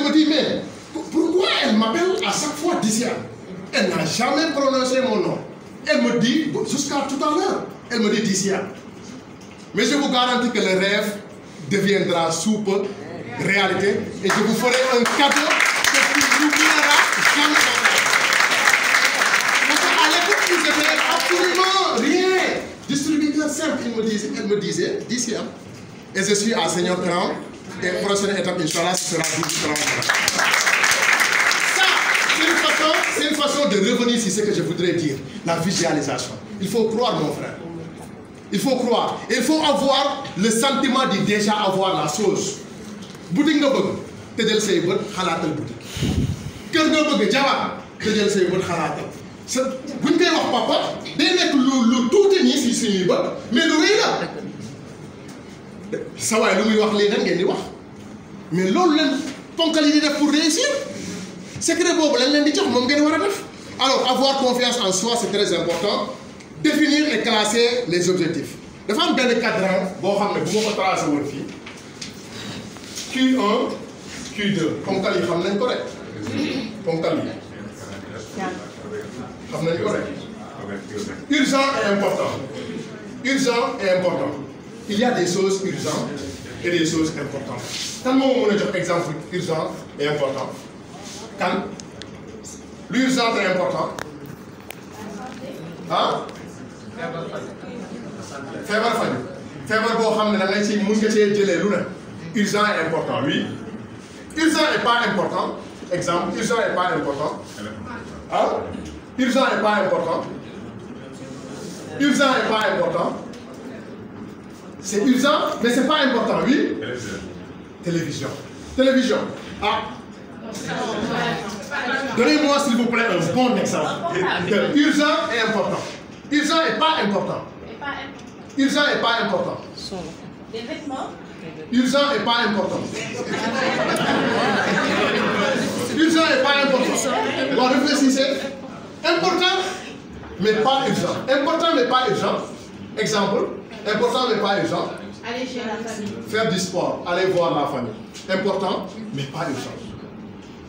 me dit, mais pourquoi elle m'appelle à chaque fois Diciane? Elle n'a jamais prononcé mon nom. Elle me dit, jusqu'à tout à l'heure, elle me dit Diciane. Mais je vous garantis que le rêve deviendra sous peu réalité et je vous ferai un cadeau que tu n'oublieras jamais. Parce qu'à l'époque, ils n'étaient absolument rien. Distributeur simple, elle me disait Diciane. Et je suis enseignant 30 et la prochaine étape, Inch'Allah, ce sera 12-30. Ça, c'est une façon de revenir sur ce que je voudrais dire, la visualisation. Il faut croire, mon frère. Il faut croire. Et il faut avoir le sentiment de déjà avoir la chose. Boutique nga bëgg tëjal say bët xalaatal boutique. Kër nga bëgg jabar tëjal say bët xalaatal. sa buñ koy wax papa day nekk lu tuuti nii si suñuy bët mais lu rëy la. sa waay lu muy wax lii nag ngeen di wax mais loolu leen ponkal yi di def pour réussir secret boobu lañ leen di jox moom ngeen war a def. Alors avoir confiance en soi c'est très important. Définir et classer les objectifs. dafa am benn cadran boo xam ne bu ma ko tracé woon fii Q1 Q2 ponkal yi xam nañ ko rek ponkal yi xam nañ ko rek urgent et important. Urgent et important. Il y a des choses urgentes et des choses importantes. Kan moo mën a jox exemple urgent et important kan l'urgent et important ah feebar faju feebar boo xam ne da ngay ci mun nga cee jëlee lu ne urgent et important oui urgent et pas important exemple urgent et pas important ah urgent et pas important urgent et pas important c'est urgent mais c'est pas important oui télévision télévision ah donnez-moi s'il vous plaît un bon exemple de urgent et important. Urgent et pas important. Urgent et pas important. Des vêtements. Urgent et pas important. Urgent et pas important. Bon, réfléchissez. Important, mais pas urgent. Important, mais pas urgent. Exemple. Important, mais pas urgent. Aller chez la famille. Faire du sport. Aller voir la famille. Important, mais pas urgent.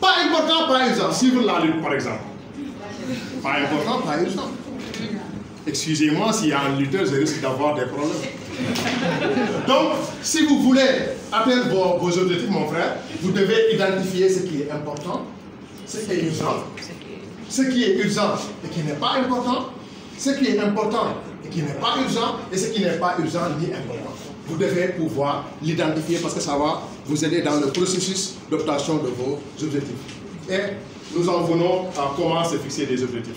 Pas important, pas urgent. Suivre la lutte, par exemple. Pas important, pas urgent. Excusez-moi, s'il y a un lutteur, je risque d'avoir des problèmes. Donc, si vous voulez atteindre vos objectifs, mon frère, vous devez identifier ce qui est important, ce qui est urgent, ce qui est urgent et qui n'est pas important, ce qui est important et qui n'est pas urgent, et ce qui n'est pas urgent ni important. Vous devez pouvoir l'identifier parce que ça va vous aider dans le processus d'obtention de vos objectifs. Et nous en venons à comment se fixer des objectifs.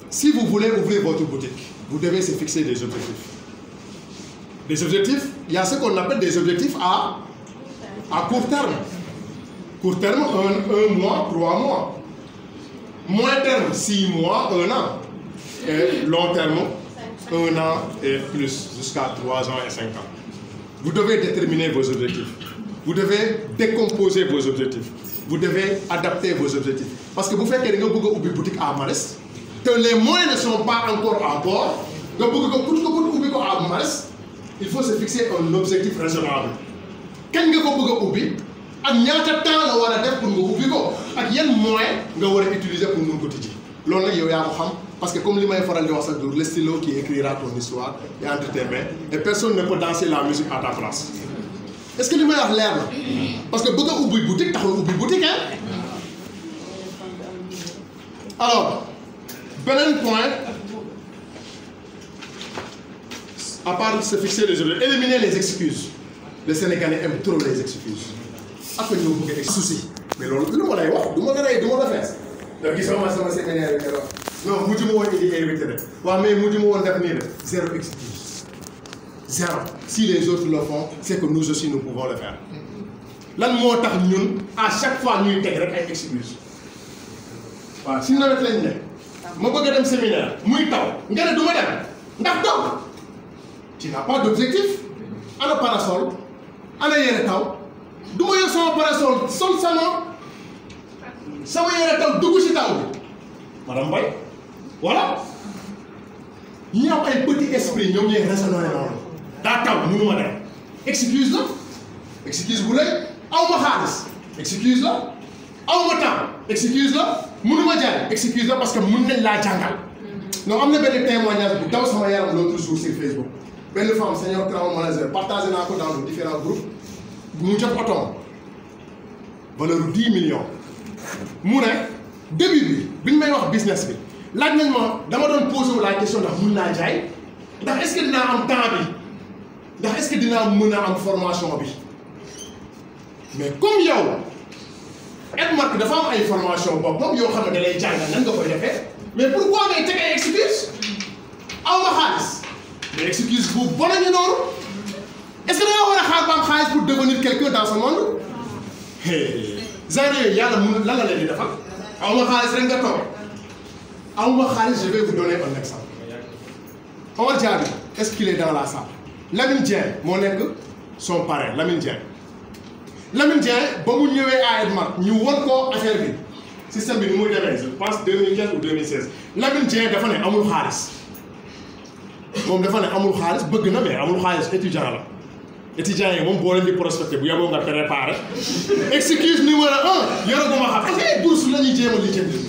Si vous voulez ouvrir votre boutique, vous devez se fixer des objectifs. Des objectifs, il y a ce qu'on appelle des objectifs à court terme. Court terme, un mois, 3 mois. Moyen terme, 6 mois, 1 an. Et long terme, 1 an et plus, jusqu'à 3 ans et 5 ans. Vous devez déterminer vos objectifs. Vous devez décomposer vos objectifs. Vous devez adapter vos objectifs. Parce que vous faites que vous avez une boutique à Maris, que les moyens ne sont pas encore à bord, donc il faut se fixer un objectif raisonnable. Quand vous avez ak ñaata temps la war a def pour nga ubbi ko ak yan moyen nga war a utiliser pour mun ko tijji loolu nag yow yaa ko xam parce que comme li may faral di wax chaque jour le stylo qui écrira ton histoire est entre tes mains et personne ne peut danser la musique à ta place. Est-ce que li may wax leer na parce que bëgg a ubbi boutique taxul ubbi boutique hein. Alors beneen point à part se fixer les objectifs, éliminer les excuses. Les Sénégalais aiment trop les excuses. Après ñoo bëgg ay soucis mais loolu lu ma lay wax du ma la rey du ma la fees donc gis nga sama séminaire bi wax non mujj ma woon indi invité rek waaw mais mujj ma woon def nii rek zéro excuse zéro. Si les autres le font c'est que nous aussi nous pouvons le faire lan moo tax ñun à chaque fois ñuy teg rek ay excuses waaw si nawet lañ ne ma bëgg a dem séminaire muy taw nga ne du ma dem ndax taw tu n'as pas d'objectif. Ana parasol ana yére taw du ma yor sama parasol sol sama yére taw dugg ci taw bi madame Mbaye voilà ñi am ay petit esprit ñoom ñooy raisonner noonu daa taw mënu ma dem excuse la excuse bu lay aw ma xaalis excuse la awma temps excuse la mënuma jaay excuse la parce que mën nañ laa jàngal non am na benn témoignage bu daw sama yaram l'autre jour sur Facebook benn femme senior crown manager partagé naa ko dans différents groupes mu jot otoom valeur 10 millions mu ne début bi ñu may wax business bi laaj nañ ma dama doon posé la question ndax mën naa jaay ndax est-ce que dinaa am temps bi ndax est-ce que dinaa mën a am formation bi mais comme yow Edmark dafa am ay formation boppam yoo xam ne da lay jàngal nan nga koy defee mais pourquoi ngay teg ay excuse aw ma xaalis mais excuse bu bon a ñu noonu est-ce que da nga war a xaar ba am xaalis pour devenir quelqu'un dans ce monde genre yooyu yàlla mun lan la leen di defal aw ma xaalis rek nga toog aw ma xaalis je vais vous donner un exemple Omar Diaby est-ce qu'il est dans la salle Lamine Dieng moo nekk son parrain Lamine Dieng ba mu ñëwee à Edmark ñu won ko affaire bi système bi ni muy demee je pense 2015 ou 2016 Lamine Dieng dafa ne amul xaalis moom dafa ne amul xaalis bëgg na mais amul xaalis étudiant la étudiant yi moom boo leen di prospecté bu yaboo nga préparé excuse numéro 1 yoraguma xam parce que ay bourse la ñuy jéem a lijjanti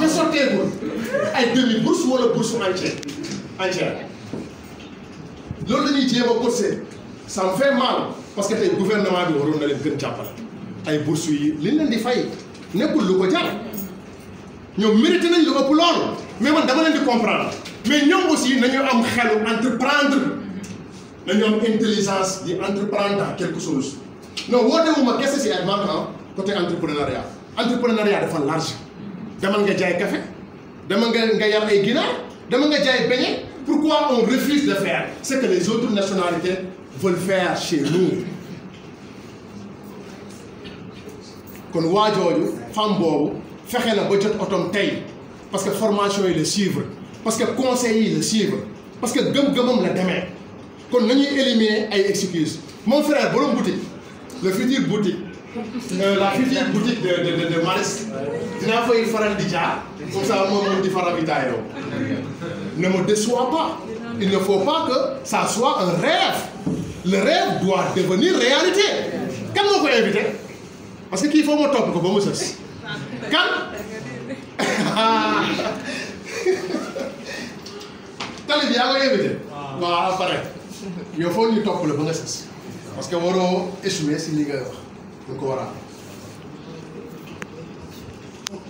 te sotteegul ay demi bourse wala bourse entière loolu la ñuy jéem a courser ça me fait mal parce que tey gouvernement bi waroon na leen gën jàppale ay bourse yi li leen di fay nekkul lu ko jar ñoom mérité nañ lu ëpp loolu mais man dama leen di comprendre mais ñoom aussi nañu am xelu entreprendre nañu am intelligence di entreprendre dans quelque chose non wootewuma kese si Edmark côté entrepreneuriat dafa large demal nga jaay café demal nga yar ay ginaar demal nga jaay beñe pourquoi on refuse de faire ce que les autres nationalités veulent faire chez nous kon waa jooju femme boobu fexe na ba jot otom tey parce que formation yi la suivre parce que conseil yi la suivre parce que gëm-gëmam la demee kon nañuy éliminer ay excuses mon frère borom boutique le futur boutique la future boutique de Maris dinaa fay faral di jaar comme ça moom di faral di taayoo ne me déçois pas il ne faut pas que ça soit un rêve le rêve doit devenir réalité kan moo ko invité parce que kii foo ma topp ko ba mu sës kan tali bi yaa koy invité waaw pare yow foo ñu topp la ba nga sës parce que waroo échouer si li nga wax ñu ko war a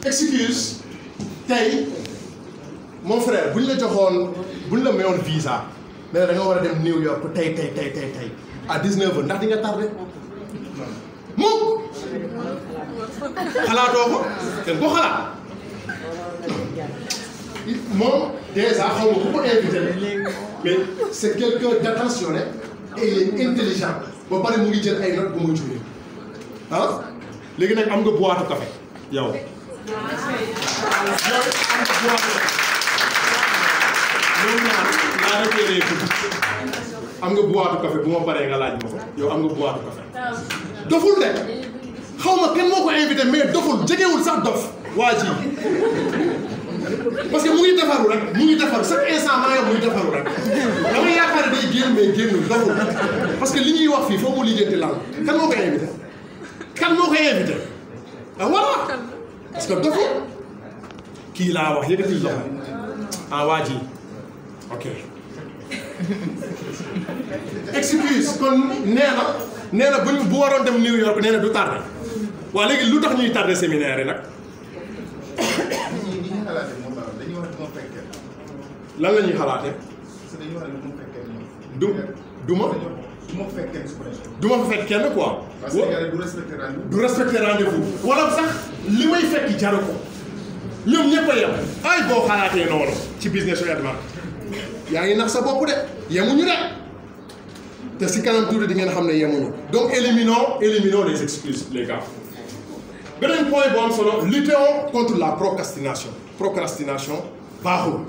excuse tey mon frère buñ la joxoon buñ la mayoon visa mais da nga war a dem New York tey à 19h ndax di nga tardé mukk xalaatoo ko ten ko xalaat moom déjà xaw ma ku ko invité mais c'est quelqu'un d'attentionné et il est intelligent ba pare mu ngi jël ay notes bu muy jógee ah léegi nag am nga boîte café yow am nga boîte café bu ma paree nga laaj ma ko yow am nga boîte café doful de xaw ma kenn moo ko invité mais doful jegewul sax dof waa ji parce que mu ngi defaru rek mu ngi defaru chaque instant maa ngi muy defaru rek dama yaakaar ne day génn mais génnul doful parce que li ñuy wax fii foo mu liggéeyante lan kan moo ko invité kan moo ko invité ah voilà parce que doful kii laa wax yëkkati loxo ah waa ji ok excuse kon nee na bu waroon dem New York nee na du tardé waa léegi lu tax ñuy tardé séminaire yi nag lan la ñuy xalaatee du ma fa fekk kenn quoi parce que du respecter rendez-vous wala sax li may fekk jaru ko ñoom ñëpp a yem ay boo xalaatee noonu ci business yu Edmark yaa ngi nax sa bopp de yemuñu de te si kanam tuuti di ngeen xam ne yemuñu donc éliminons les excuses les gars beneen point bu am solo luttons contre la procrastination baaxul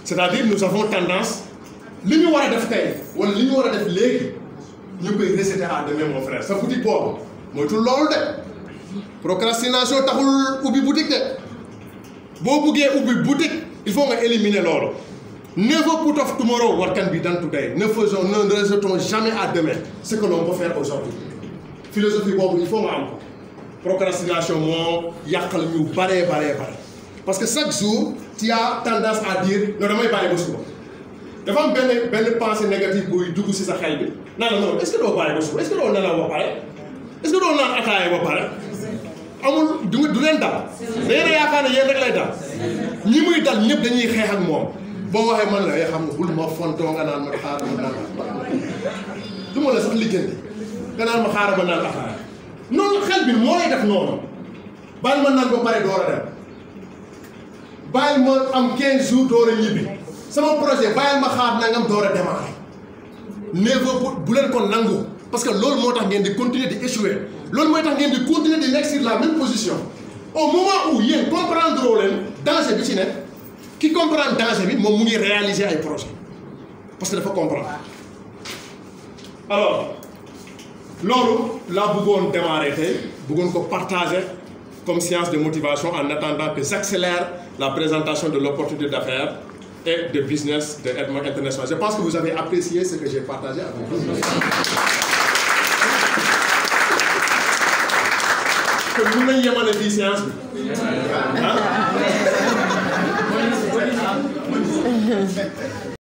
c'est-à-dire nous avons tendance li ñu war a def tey wala li ñu war a def léegi ñu koy rejeter à demain mon frère sa boutique boobu moytul loolu de procrastination taxul ubbi boutique de boo buggee ubbi boutique il faut nga éliminer loolu. Never put off tomorrow what can be done today. Ne rejetons jamais à demain ce que l'on peut faire aujourd'hui. Philosophie boobu il faut nga am ko procrastination moo yàqal ñu bare. Parce que chaque jour tu as tendance à dire non damay bàyyi ba suba dafa am benn pensée négative buy dugg ci sa xel bi naan la non est-ce que doo bàyyi ba suba est-ce que doo nelaw ba pare est-ce que doo naan ataaya ba pare amul du leen dal da ngeen a yaakaar ne yéen rek lay dal ñi muy dal ñëpp dañuy xeex ak moom boo waxee man la xam nga bul ma fontoo nga naan ma xaaral ma naan du ma la sax lijjanti nga naan ma xaaral ma naan ataaya noonu xel bi moo lay def noonu bàyyi ma naan ba pare door a dem bàyyil ma am 15 jours door a ñibbi sama projet bàyyil ma xaar nangam door a démarrer néew bu leen ko nangu parce que loolu moo tax ngeen di continuer di échouer loolu mooy tax ngeen di continuer di nekk sur la même position au moment où yéen comprendre leen danger bi ci nekk ki comprendre danger bi moom mu ngi réaliser ay projet parce que dafa comprendre alors loolu laa bëggoon démarrer tey bëggoon ko partager comme séance de motivation en attendant que j'accélère la présentation de l'opportunité d'affaires et de business de Edma International. Je pense que vous avez apprécié ce que j'ai partagé avec vous. Que nous n'ayons pas de séance.